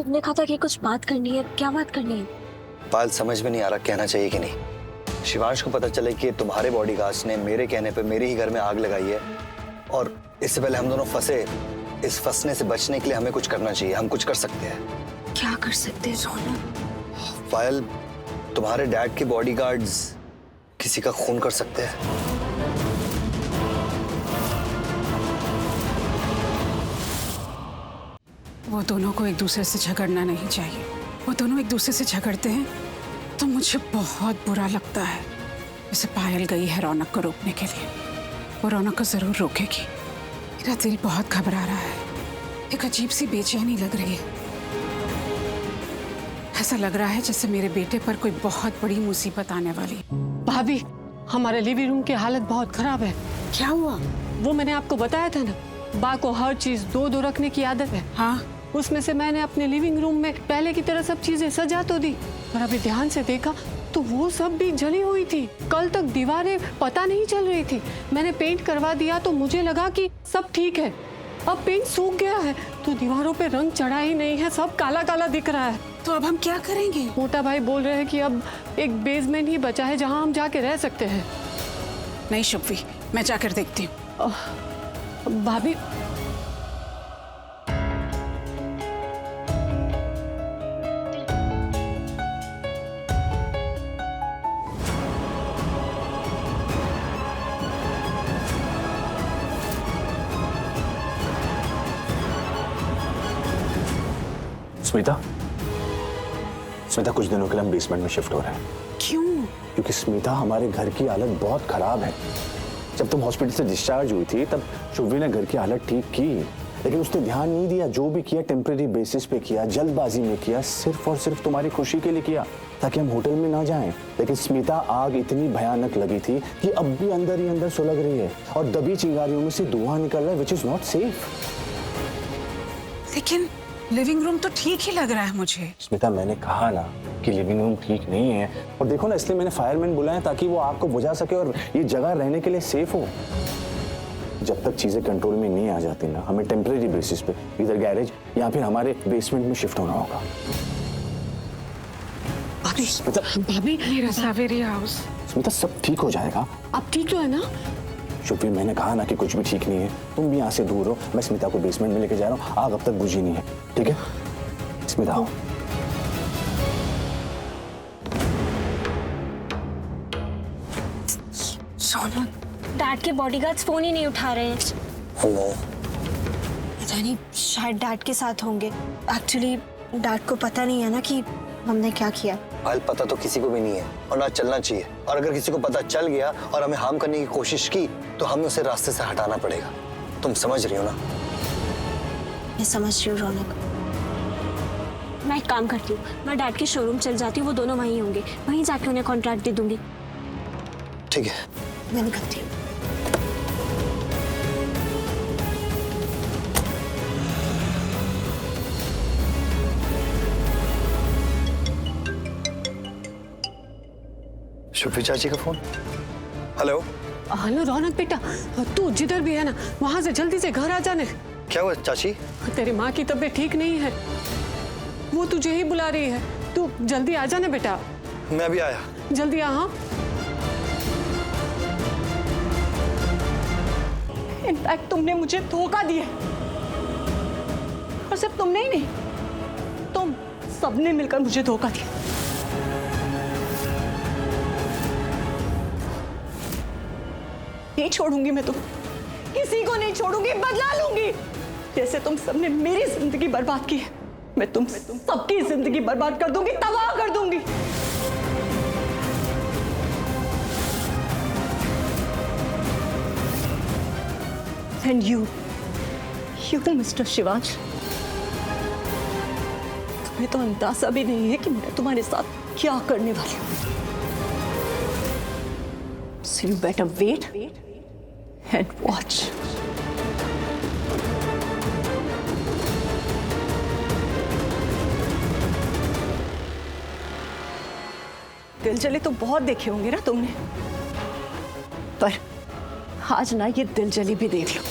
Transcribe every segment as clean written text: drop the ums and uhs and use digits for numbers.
तुमने कहा था कि कुछ बात करनी है, क्या बात करनी है? पायल समझ में नहीं आ रहा कहना चाहिए कि नहीं। शिवांश को पता चले कि तुम्हारे बॉडीगार्ड्स ने मेरे कहने पे मेरे ही घर में आग लगाई है और इससे पहले हम दोनों फंसे, इस फंसने से बचने के लिए हमें कुछ करना चाहिए। हम कुछ कर सकते हैं। क्या कर सकते हैं रौनक? पायल, तुम्हारे डैड के बॉडीगार्ड्स किसी का खून कर सकते हैं। वो दोनों को एक दूसरे से झगड़ना नहीं चाहिए। वो दोनों एक दूसरे से झगड़ते हैं तो मुझे बहुत बुरा लगता है। जैसे पायल गई है रौनक को रोकने के लिए, वो रौनक को जरूर रोकेगी। मेरा दिल बहुत घबरा रहा है, एक अजीब सी बेचैनी लग रही है। ऐसा लग रहा है जैसे मेरे बेटे पर कोई बहुत बड़ी मुसीबत आने वाली है। भाभी, हमारे लिविंग रूम की हालत बहुत खराब है। क्या हुआ? वो मैंने आपको बताया था ना, बा को हर चीज दो दो रखने की आदत है। हाँ, उसमें से मैंने अपने लिविंग रूम में पहले की तरह सब चीजें सजा तो दी, पर अभी ध्यान से देखा तो वो सब भी जली हुई थी। कल तक दीवारें पता नहीं चल रही थी। मैंने पेंट करवा दिया तो मुझे लगा कि सब ठीक है। अब पेंट सूख गया है तो दीवारों पे रंग चढ़ा ही नहीं है, सब काला काला दिख रहा है। तो अब हम क्या करेंगे? मोटा भाई बोल रहे हैं कि अब एक बेसमेंट ही बचा है जहां हम जाके रह सकते हैं। नहीं शुभवी, मैं जाकर देखती हूँ। भाभी, स्मिता, स्मिता कुछ दिनों के लिए हम बेसमेंट में शिफ्ट हो रहे हैं। क्यों? क्योंकि स्मिता हमारे घर की हालत बहुत खराब है। जब तुम हॉस्पिटल से डिस्चार्ज हुई थी तब शुभवी ने घर की हालत ठीक की, लेकिन उसने ध्यान नहीं दिया। जो भी किया टेम्परेरी बेसिस पे किया, जल्दबाजी में किया, सिर्फ और सिर्फ तुम्हारी खुशी के लिए किया ताकि हम होटल में ना जाएं। लेकिन स्मिता, आग इतनी भयानक लगी थी कि अब भी अंदर ही अंदर सुलग रही है और दबी चिंगारियों में से धुआं निकल रहा है, विच इज नॉट सेफ। लेकिन लिविंग रूम तो ठीक ही लग रहा है मुझे। स्मिता, मैंने कहा ना कि लिविंग रूम ठीक नहीं है, और देखो ना, इसलिए मैंने फायरमैन बुलाया ताकि वो आग को बुझा सके और ये जगह रहने के लिए सेफ हो। जब तक चीजें कंट्रोल में नहीं आ जाती ना, हमें टेम्परेरी बेसिस पे इधर गैरेज या फिर हमारे बेसमेंट में शिफ्ट होना होगा। भाभी, भाभी, मेरा सावेरी हाउस। स्मिता, सब ठीक हो जाएगा। आप ठीक तो है ना? शुभवी, मैंने कहा ना कि कुछ भी ठीक नहीं है। तुम भी यहाँ से दूर हो, मैं स्मिता को बेसमेंट में लेके जा रहा हूँ। आग अब तक बुझी नहीं है, ठीक है? स्मिता आओ। रौनक, डैड के बॉडीगार्ड्स फोन ही नहीं उठा रहे हैं। हेलो। पता नहीं, शायद डैड के साथ होंगे। एक्चुअली डैड को पता नहीं है ना कि हमने क्या किया। पायल, पता तो किसी को भी नहीं है और ना चलना चाहिए। और अगर किसी को पता चल गया और हमें हार्म करने की कोशिश की तो हमें उसे रास्ते से हटाना पड़ेगा। तुम समझ रही हो ना? मैं समझ रही हूँ रौनक। मैं एक काम करती हूँ, मैं डैड के शोरूम चल जाती हूँ, वो दोनों वहीं होंगे, वहीं जाके उन्हें कॉन्ट्रैक्ट दे दूंगी। ठीक है, मैं निकलती हूँ। शुभवी चाची का फोन। हेलो। हेलो रौनक बेटा, तू जिधर भी है ना, वहां से जल्दी से घर आ जाने। क्या हुआ चाची? तेरी माँ की तबीयत ठीक नहीं है, वो तुझे ही बुला रही है। तू जल्दी आ जाने बेटा। मैं भी आया। जल्दी आ। हाँ, इनफैक्ट तुमने मुझे धोखा दिया, और सिर्फ तुमने ही नहीं, तुम सबने मिलकर मुझे धोखा दिया। नहीं छोड़ूंगी मैं तुम्हें, किसी को नहीं छोड़ूंगी, बदला लूंगी। जैसे तुम सबने मेरी जिंदगी बर्बाद की है, मैं तुम सबकी जिंदगी बर्बाद कर दूंगी, तबाह कर दूंगी। And you, Mr. शिवांश, तुम्हें तो अंदाजा भी नहीं है कि मैं तुम्हारे साथ क्या करने वाली हूं। So you better wait and watch. दिलजले तो बहुत देखे होंगे ना तुमने, पर आज ना ये दिलजली भी देख लो।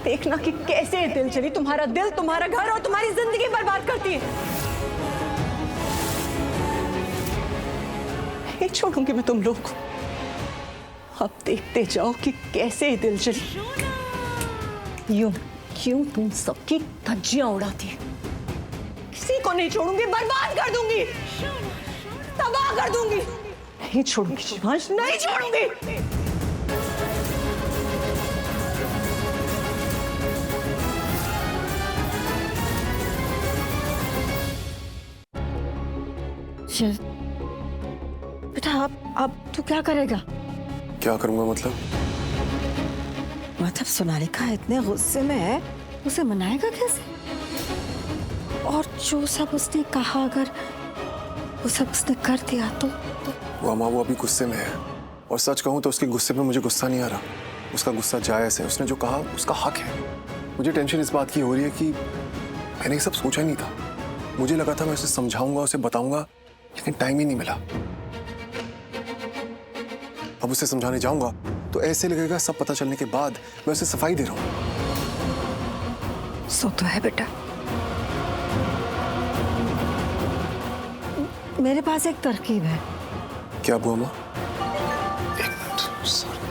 देखना कि कैसे दिल चली तुम्हारा दिल, तुम्हारा घर और तुम्हारी जिंदगी बर्बाद करती है। नहीं छोड़ूंगी मैं तुम लोग को। अब देखते जाओ कि कैसे दिल चली। यूं क्यों तुम सबकी धज्जियां उड़ाती है। किसी को नहीं छोड़ूंगी, बर्बाद कर दूंगी, तबाह कर दूंगी। नहीं छोड़ूंगी शिवांश, नहीं छोड़ूंगी। बेटा अब तू क्या करेगा? क्या करूंगा मतलब? मतलब सोनालिका इतने गुस्से में है, उसे मनाएगा कैसे? और जो सब उसने कहा अगर वो सब उसने कर दिया तो वो अम्मा वो अभी गुस्से में है, और सच कहूं तो उसके गुस्से पे मुझे गुस्सा नहीं आ रहा। उसका गुस्सा जायज है, उसने जो कहा उसका हक है। मुझे टेंशन इस बात की हो रही है कि मैंने ये सब सोचा नहीं था। मुझे लगा था मैं उसे समझाऊंगा, उसे बताऊंगा, लेकिन टाइम ही नहीं मिला। अब उसे समझाने जाऊंगा तो ऐसे लगेगा सब पता चलने के बाद मैं उसे सफाई दे रहा हूं। सो तो है बेटा, मेरे पास एक तरकीब है। क्या बुआ माँ? एक मिनट, सॉरी।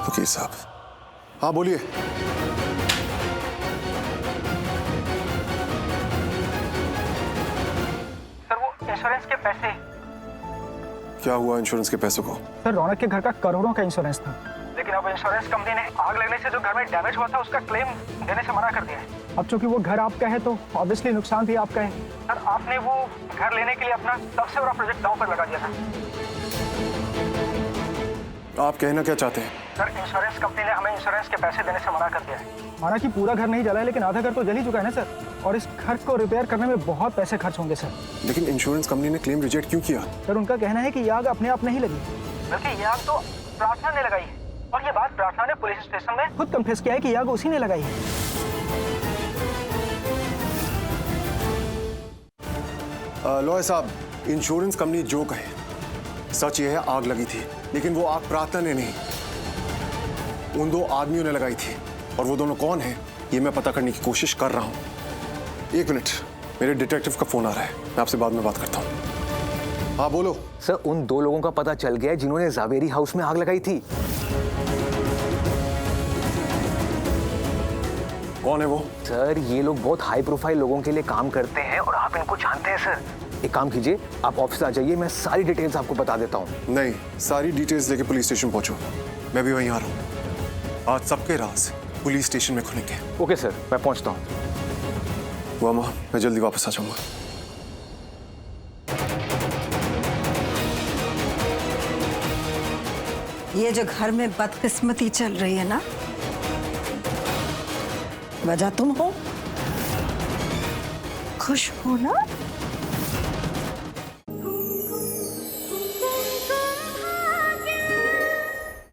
ओके साहब, हाँ बोलिए। सर वो इंश्योरेंस के पैसे। क्या हुआ इंश्योरेंस के पैसों को? सर रौनक के घर का करोड़ों का इंश्योरेंस था, लेकिन अब इंश्योरेंस कंपनी ने आग लगने से जो घर में डैमेज हुआ था उसका क्लेम देने से मना कर दिया है। अब चूंकि वो घर आपका है तो ऑब्वियसली नुकसान भी आपका है। सर आपने वो घर लेने के लिए अपना सबसे बड़ा प्रोजेक्ट दांव पर लगा दिया था। आप कहना क्या चाहते हैं? सर इंश्योरेंस कंपनी ने हमें इंश्योरेंस के पैसे देने से मना कर दिया है। माना कि पूरा घर नहीं जला है, लेकिन आधा घर तो जल ही चुका है ना सर, और इस घर को रिपेयर करने में बहुत पैसे खर्च होंगे सर। लेकिन इंश्योरेंस कंपनी ने क्लेम रिजेक्ट क्यों किया? सर उनका कहना है कि ये आग अपने आप नहीं लगी, बल्कि ये आग तो प्रार्थना ने लगाई है, और ये बात प्रार्थना ने पुलिस स्टेशन में खुद कन्फेस किया है कि ये आग उसी ने लगाई है। लॉयर साहब, इंश्योरेंस कंपनी जो कहे, सच ये है आग लगी थी, लेकिन वो आग प्रार्थना ने नहीं, उन दो आदमियों ने लगाई थी। और वो दोनों कौन हैं ये मैं पता करने की कोशिश कर रहा हूं। एक मिनट, मेरे डिटेक्टिव का फोन आ रहा है, मैं आपसे बाद में बात करता हूं। हाँ बोलो। सर उन दो लोगों का पता चल गया है जिन्होंने जावेरी हाउस में आग लगाई थी। कौन है वो? सर ये लोग बहुत हाई प्रोफाइल लोगों के लिए काम करते हैं और आप इनको जानते हैं सर। एक काम कीजिए, आप ऑफिस आ जाइए, मैं सारी डिटेल्स आपको बता देता हूँ। नहीं, सारी डिटेल्स लेके पुलिस स्टेशन पहुंचो, मैं भी वहीं आ रहा हूँ। आज सबके राज पुलिस स्टेशन में खुलेंगे। ओके सर, मैं पहुंचता हूँ। वामा, मैं जल्दी वापस आ जाऊंगा। ये जो घर में बदकिस्मती चल रही है ना, वजह तुम हो। खुश हो ना?